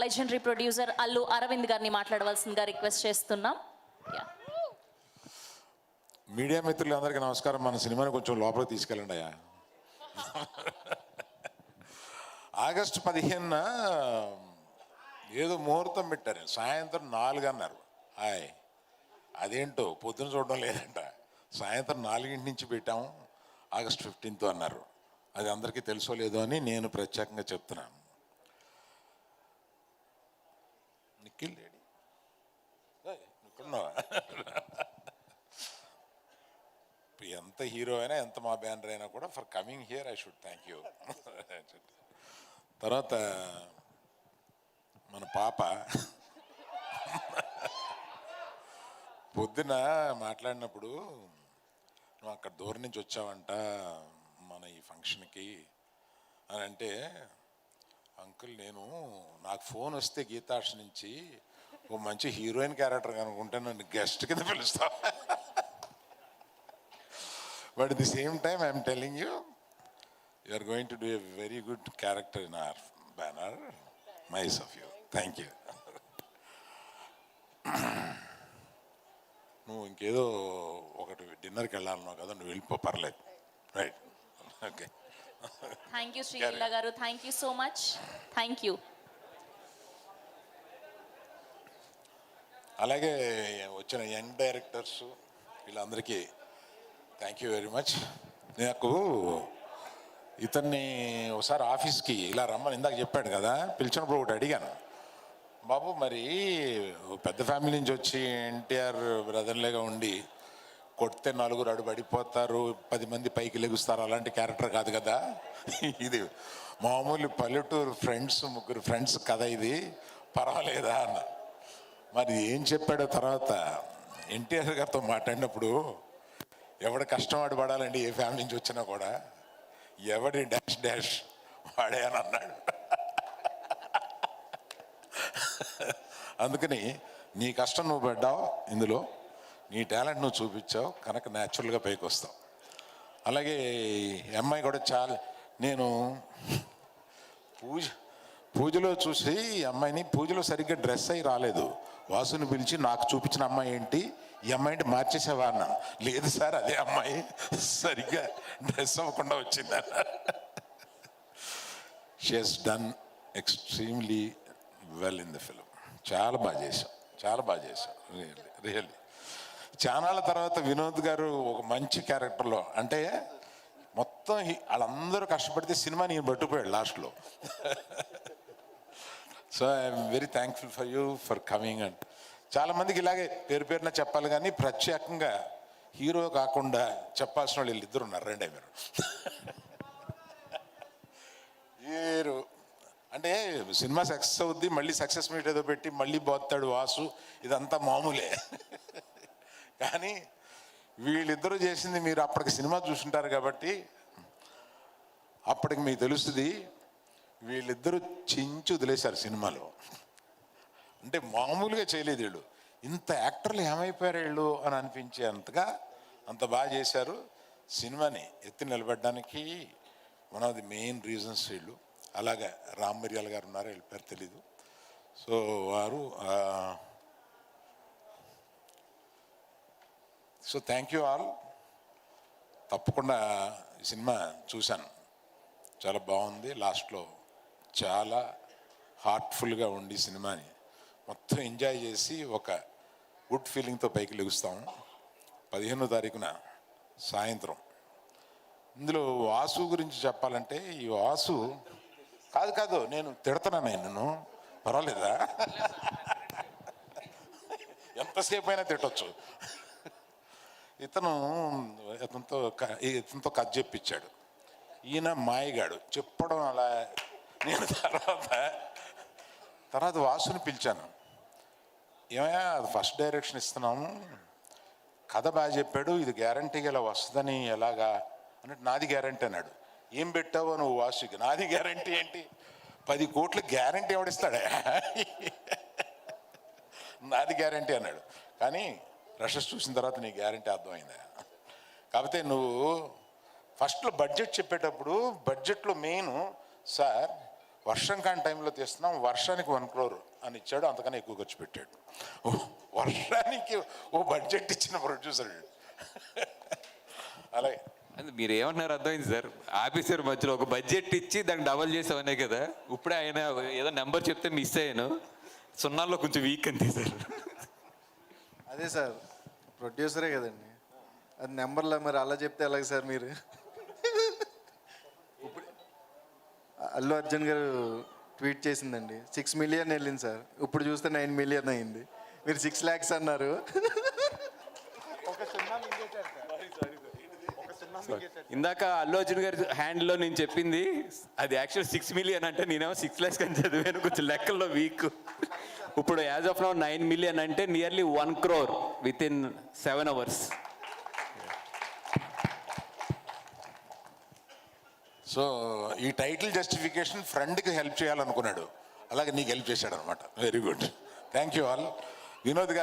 Legendary producer Allu Arvind గారిని మాట్లాడవలసిందిగా request చేస్తున్నాం. మీడియా మిత్రులందరికీ నమస్కారం. మన సినిమాని కొంచెం లోపలికి తీసుకెళ్ళండి అయ్యా. ఆగస్టు 15న ఏదో ముహూర్తం పెట్టారు, సాయంత్రం 4 అన్నారు. అదేంటో పొద్దున చూడడం లేదంట, సాయంత్రం 4 నుంచి పెట్టాము, ఆగస్ట్ 15th అన్నారు. అది అందరికీ తెలుసో లేదో అని నేను ప్రత్యేకంగా చెప్తున్నాను. నిఖిల్ లేడీ నువ్వున్నావా? ఎంత హీరో అయినా, ఎంత మా బ్యానర్ అయినా కూడా for coming here I should thank you. తర్వాత మన పాప పొద్దున మాట్లాడినప్పుడు, నువ్వు అక్కడ దూరం నుంచి వచ్చావంట మన ఈ ఫంక్షన్కి అని అంటే, అంకుల్ నాకు ఫోన్ వస్తే గీతాష్ నుంచి ఓ మంచి హీరోయిన్ క్యారెక్టర్ కనుకుంటే నన్ను గెస్ట్ కింద పిలుస్తా. But at the same time I am telling you, you are going to do a very good character in our banner. Nice of you. Thank you. నువ్వు ఇంకేదో ఒకటి డిన్నర్కి వెళ్ళాలన్నావు కదా, నువ్వు వెళ్ళిపో, పర్లేదు. Right, okay. Thank you Sreeleela గారు, thank you so much. Thank you. అలాగే వచ్చిన యంగ్ డైరెక్టర్స్ వీళ్ళందరికీ థ్యాంక్ యూ వెరీ మచ్. నాకు ఇతన్ని ఒకసారి ఆఫీస్కి ఇలా రమ్మని ఇందాక చెప్పాడు కదా, పిలిచినప్పుడు ఒకటి అడిగాను, బాబు మరి పెద్ద ఫ్యామిలీ నుంచి వచ్చి ఎన్టీఆర్ బ్రదర్లేగా ఉండి కొడితే 4 అడుపడిపోతారు, 10 మంది పైకి లెగుస్తారు, అలాంటి క్యారెక్టర్ కాదు కదా ఇది, మామూలు పల్లెటూరు ఫ్రెండ్స్, 3 ఫ్రెండ్స్ కథ, ఇది పర్వాలేదా అన్న. మరి ఏం చెప్పాడో తర్వాత ఎన్టీఆర్ గారితో మాట్లాడినప్పుడు, ఎవడి కష్టం వాడు పడాలండి, ఏ ఫ్యామిలీ నుంచి వచ్చినా కూడా, ఎవడి డాష్ డాష్ వాడే అని అన్నాడు. అందుకని నీ కష్టం నువ్వు పడ్డావు, ఇందులో నీ టాలెంట్ నువ్వు చూపించావు కనుక న్యాచురల్గా పైకి వస్తావు. అలాగే అమ్మాయి కూడా చాలా, నేను పూజలో చూసి అమ్మాయిని, పూజలో సరిగ్గా డ్రెస్ అయి రాలేదు, వాసుని పిలిచి నాకు చూపించిన అమ్మాయి ఏంటి, ఈ అమ్మాయిని మార్చేసేవా అన్న. లేదు సార్, అదే అమ్మాయి సరిగ్గా డ్రెస్ అవ్వకుండా వచ్చింది అన్న. She has done extremely well in the film. చాలా బాగా చేశాం రియల్లీ. చానాళ్ళ తర్వాత వినోద్ గారు ఒక మంచి క్యారెక్టర్లో, అంటే మొత్తం వాళ్ళందరూ కష్టపడితే సినిమా నేను పట్టుకుపోయాడు లాస్ట్లో. So I'm very thankful for you for coming. And చాలామందికి ఇలాగే పేరున చెప్పాలి, కానీ ప్రత్యేకంగా హీరో కాకుండా చెప్పాల్సిన వాళ్ళు వీళ్ళిద్దరు ఉన్నారు. రెండే మీరు అంటే సినిమా సక్సెస్ అవుద్ది, మళ్ళీ సక్సెస్ మీట్ ఏదో పెట్టి మళ్ళీ పోతాడు వాసు, ఇదంతా మామూలే. కానీ వీళ్ళిద్దరూ చేసింది మీరు అప్పటికి సినిమా చూసుంటారు కాబట్టి అప్పటికి మీకు తెలుస్తుంది, వీళ్ళిద్దరూ చించి వదిలేశారు సినిమాలో. అంటే మామూలుగా చేయలేదు వీళ్ళు, ఇంత యాక్టర్లు ఏమైపోయారు వీళ్ళు అని అనిపించే అంతగా అంత బాగా చేశారు. సినిమాని ఎత్తి నిలబెట్టడానికి one of the main reasons వీళ్ళు. అలాగే రామ్ మిరియాల గారు ఉన్నారు, వీళ్ళ పేరు తెలీదు. సో వారు, సో థ్యాంక్ యూ ఆల్. తప్పకుండా ఈ సినిమా చూశాను, చాలా బాగుంది. లాస్ట్లో చాలా హార్ట్ఫుల్గా ఉండి సినిమాని మొత్తం ఎంజాయ్ చేసి ఒక గుడ్ ఫీలింగ్తో పైకి లెగుస్తాము. 15వ తారీఖున సాయంత్రం. ఇందులో వాసు గురించి చెప్పాలంటే, ఈ వాసు కాదు నేను తిడతాను, నేను పర్వాలేదా, ఎంతసేపు అయినా తిట్టచ్చు. ఇతనితో కథ చెప్పించాడు, ఈయన మాయగాడు చెప్పడం. అలా నేను తర్వాత వాసుని పిలిచాను, ఏమయ్యా ఫస్ట్ డైరెక్షన్ ఇస్తున్నాము, కథ బాగా చెప్పాడు, ఇది గ్యారంటీగా ఇలా వస్తుందని ఎలాగా అన్నట్టు, నాది గ్యారంటీ అన్నాడు. ఏం పెట్టావో నువ్వు వాసుకి? నాది గ్యారంటీ ఏంటి, 10 కోట్ల గ్యారంటీ ఎవడిస్తాడా, నాది గ్యారంటీ అన్నాడు. కానీ రషెస్ చూసిన తర్వాత నీ గ్యారంటీ అర్థమైందా. కాకపోతే నువ్వు ఫస్ట్లో బడ్జెట్ చెప్పేటప్పుడు, బడ్జెట్లో మెయిన్ సార్ వర్షం కాని టైంలో తీస్తున్నాం, వర్షానికి 1 crore అని ఇచ్చాడు, అంతకన్నా ఎక్కువ ఖర్చు పెట్టాడు. వర్షానికి ఓ బడ్జెట్ ఇచ్చిన ప్రొడ్యూసర్. అలాగే అది మీరు ఏమన్నారు అర్థమైంది సార్. ఆఫీసర్ మధ్యలో ఒక బడ్జెట్ ఇచ్చి దాన్ని డబల్ చేసామనే కదా. ఇప్పుడే ఆయన ఏదో నెంబర్ చెప్తే మిస్ అయ్యాను, సున్నాల్లో కొంచెం వీక్ అంతే సార్. అదే సార్, ప్రొడ్యూసరే కదండి, అది నెంబర్లో మరి అలా చెప్తే ఎలాగ సార్ మీరు? ఇప్పుడు అల్లు అర్జున్ గారు ట్వీట్ చేసిందండి, 6 million వెళ్ళింది సార్, ఇప్పుడు చూస్తే 9 million అయింది. మీరు 6 lakhs అన్నారు. ఇందాక అల్లు అర్జున్ గారి హ్యాండ్లో నేను చెప్పింది అది యాక్చువల్ 6 million అంటే నేనేమో 6 lakhs అని చదివాను, కొంచెం లెక్కల్లో వీక్. ఇప్పుడు యాజ్ ఆఫ్ నౌ 9 million అంటే nearly 1 crore with in 7 hours. So ఈ టైటిల్ జస్టిఫికేషన్ ఫ్రెండ్కి హెల్ప్ చేయాలనుకున్నాడు, అలాగే నీకు హెల్ప్ చేశాడు అనమాట. Very good, thank you all. Vinod గారు